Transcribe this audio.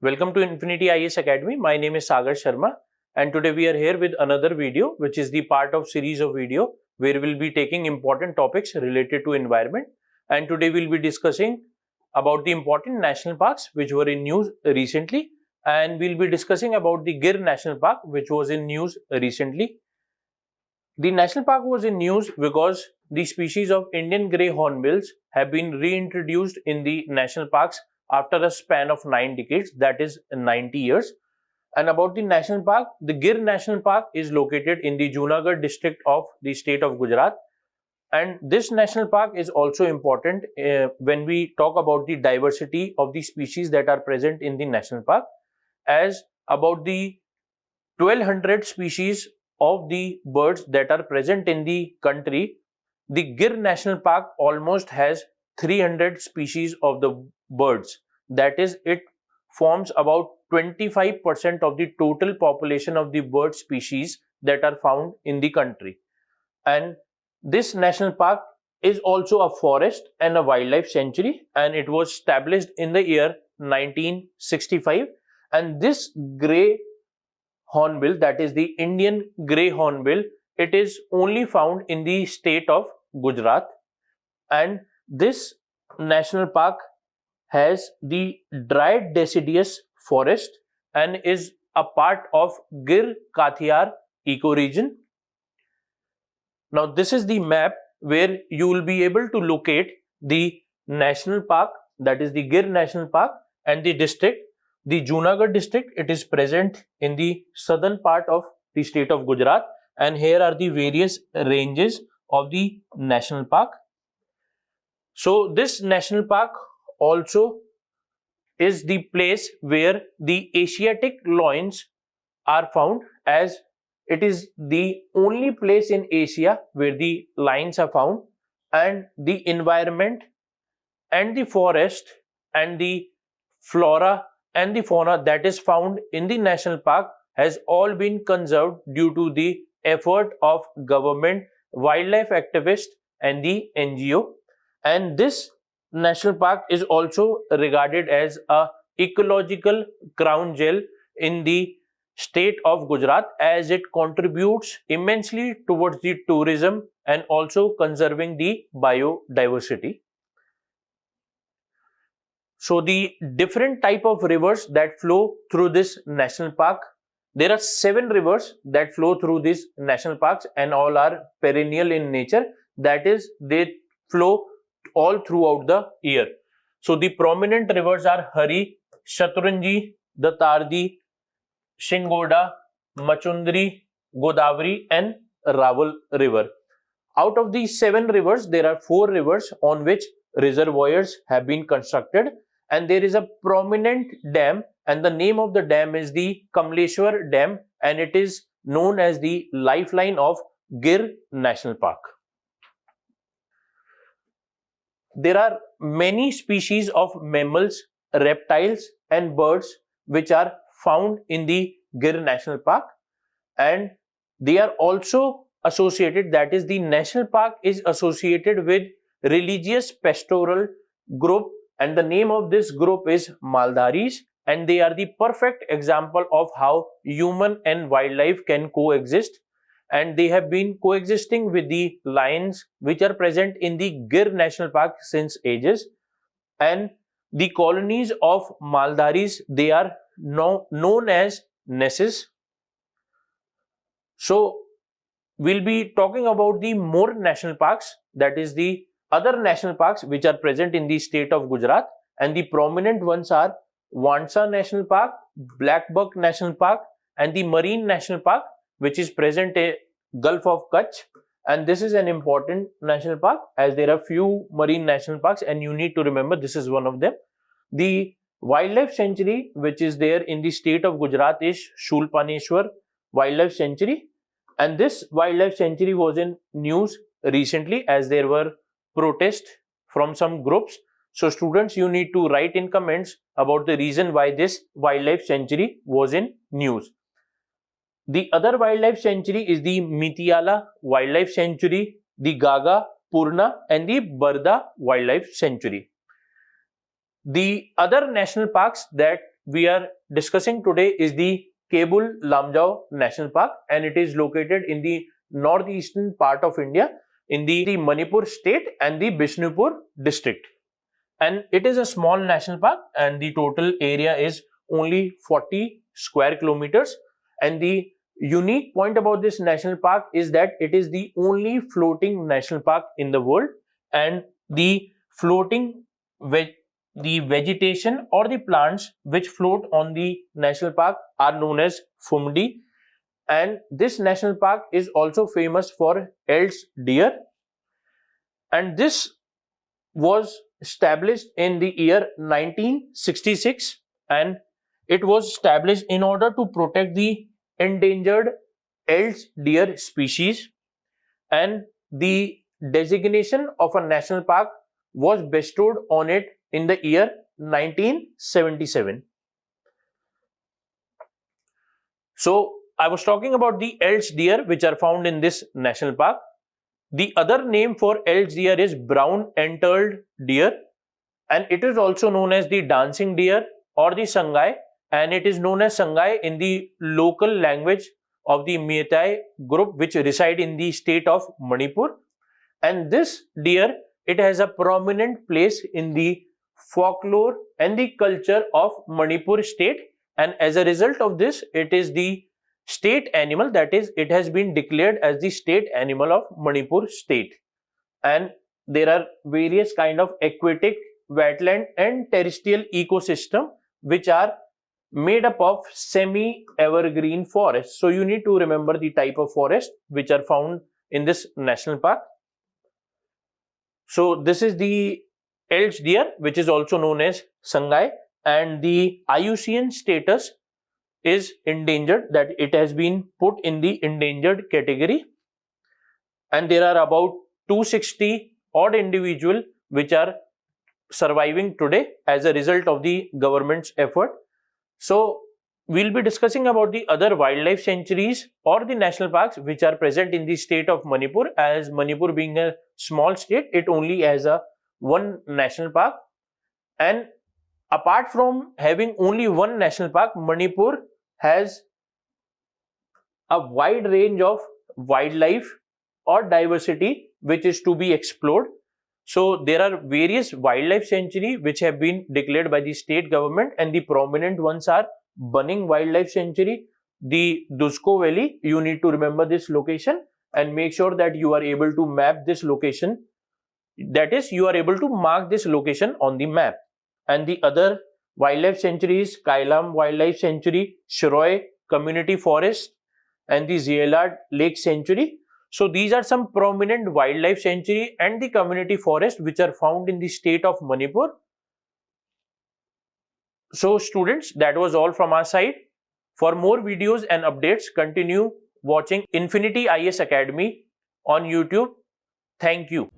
Welcome to Infinity IAS Academy. My name is Sagar Sharma, and today we are here with another video, which is the part of series of video where we'll be taking important topics related to environment. And today we'll be discussing about the important national parks which were in news recently, and we'll be discussing about the Gir National Park, which was in news recently. The national park was in news because the species of Indian grey hornbills have been reintroduced in the national parks after a span of 9 decades, that is 90 years. And about the national park, the Gir National Park is located in the Junagadh district of the state of Gujarat. And this national park is also important when we talk about the diversity of the species that are present in the national park, as about the 1200 species of the birds that are present in the country, the Gir National Park almost has 300 species of the birds. That is, it forms about 25% of the total population of the bird species that are found in the country. And this national park is also a forest and a wildlife sanctuary, and it was established in the year 1965. And this grey hornbill, that is the Indian grey hornbill, it is only found in the state of Gujarat. And this national park has the dry deciduous forest and is a part of Gir Kathiyar ecoregion. Now this is the map where you will be able to locate the national park, that is the Gir National Park, and the district. The Junagadh district, it is present in the southern part of the state of Gujarat, and here are the various ranges of the national park. So this national park also is the place where the Asiatic loins are found, as it is the only place in Asia where the lions are found, and the environment and the forest and the flora and the fauna that is found in the national park has all been conserved due to the effort of government, wildlife activists, and the NGO. And this national park is also regarded as a ecological crown jewel in the state of Gujarat, as it contributes immensely towards the tourism and also conserving the biodiversity. So the different type of rivers that flow through this national park, there are 7 rivers that flow through these national parks, and all are perennial in nature. That is, they flow all throughout the year. So the prominent rivers are Hari, Shatranji, the Tardi, Shingoda, Machundri, Godavari, and Raval river. Out of these 7 rivers, there are 4 rivers on which reservoirs have been constructed, and there is a prominent dam, and the name of the dam is the Kamleshwar Dam, and it is known as the lifeline of Gir National Park. There are many species of mammals, reptiles, and birds which are found in the Gir National Park, and they are also associated, that is, the national park is associated with religious pastoral group, and the name of this group is Maldharis, and they are the perfect example of how human and wildlife can coexist. And they have been coexisting with the lions which are present in the Gir National Park since ages. And the colonies of Maldharis, they are known as nesses. So we'll be talking about the more national parks, that is the other national parks which are present in the state of Gujarat, and the prominent ones are Vansa National Park, Blackbuck National Park, and the Marine National Park, which is present in Gulf of Kutch. And this is an important national park, as there are few marine national parks, and you need to remember this is one of them. The wildlife sanctuary which is there in the state of Gujarat is Shulpaneshwar Wildlife Sanctuary, and this wildlife sanctuary was in news recently as there were protests from some groups. So students, you need to write in comments about the reason why this wildlife sanctuary was in news. The other wildlife sanctuary is the Mitiala Wildlife Sanctuary, the Gaga, Purna, and the Barda Wildlife Sanctuary. The other national parks that we are discussing today is the Kebul Lamjao National Park, and it is located in the northeastern part of India in the Manipur state and the Bishnupur district. And it is a small national park, and the total area is only 40 square kilometers. And the unique point about this national park is that it is the only floating national park in the world, and the floating the vegetation or the plants which float on the national park are known as Fumdi. And this national park is also famous for Elds deer, and this was established in the year 1966, and it was established in order to protect the endangered Elds deer species, and the designation of a national park was bestowed on it in the year 1977. So I was talking about the Elds deer which are found in this national park. The other name for Elds deer is brown antlered deer, and it is also known as the dancing deer or the Sangai, and it is known as Sangai in the local language of the Meitei group which reside in the state of Manipur. And this deer, it has a prominent place in the folklore and the culture of Manipur state, and as a result of this, it is the state animal, that is, it has been declared as the state animal of Manipur state. And there are various kind of aquatic, wetland and terrestrial ecosystem which are made up of semi-evergreen forests. So you need to remember the type of forest which are found in this national park. So this is the Elds deer which is also known as Sangai, and the IUCN status is endangered, that it has been put in the endangered category, and there are about 260 odd individuals which are surviving today as a result of the government's effort. So we'll be discussing about the other wildlife sanctuaries or the national parks which are present in the state of Manipur. As Manipur being a small state, it only has a one national park, and apart from having only one national park, Manipur has a wide range of wildlife or diversity which is to be explored. So there are various wildlife sanctuaries which have been declared by the state government, and the prominent ones are Bunning Wildlife Sanctuary, the Dusko Valley. You need to remember this location and make sure that you are able to map this location, that is, you are able to mark this location on the map. And the other wildlife sanctuaries, Kailam Wildlife Sanctuary, Shiroi Community Forest, and the Zielad Lake Sanctuary. So these are some prominent wildlife sanctuary and the community forest which are found in the state of Manipur. So students, that was all from our side. For more videos and updates, continue watching Infinity IAS Academy on YouTube. Thank you.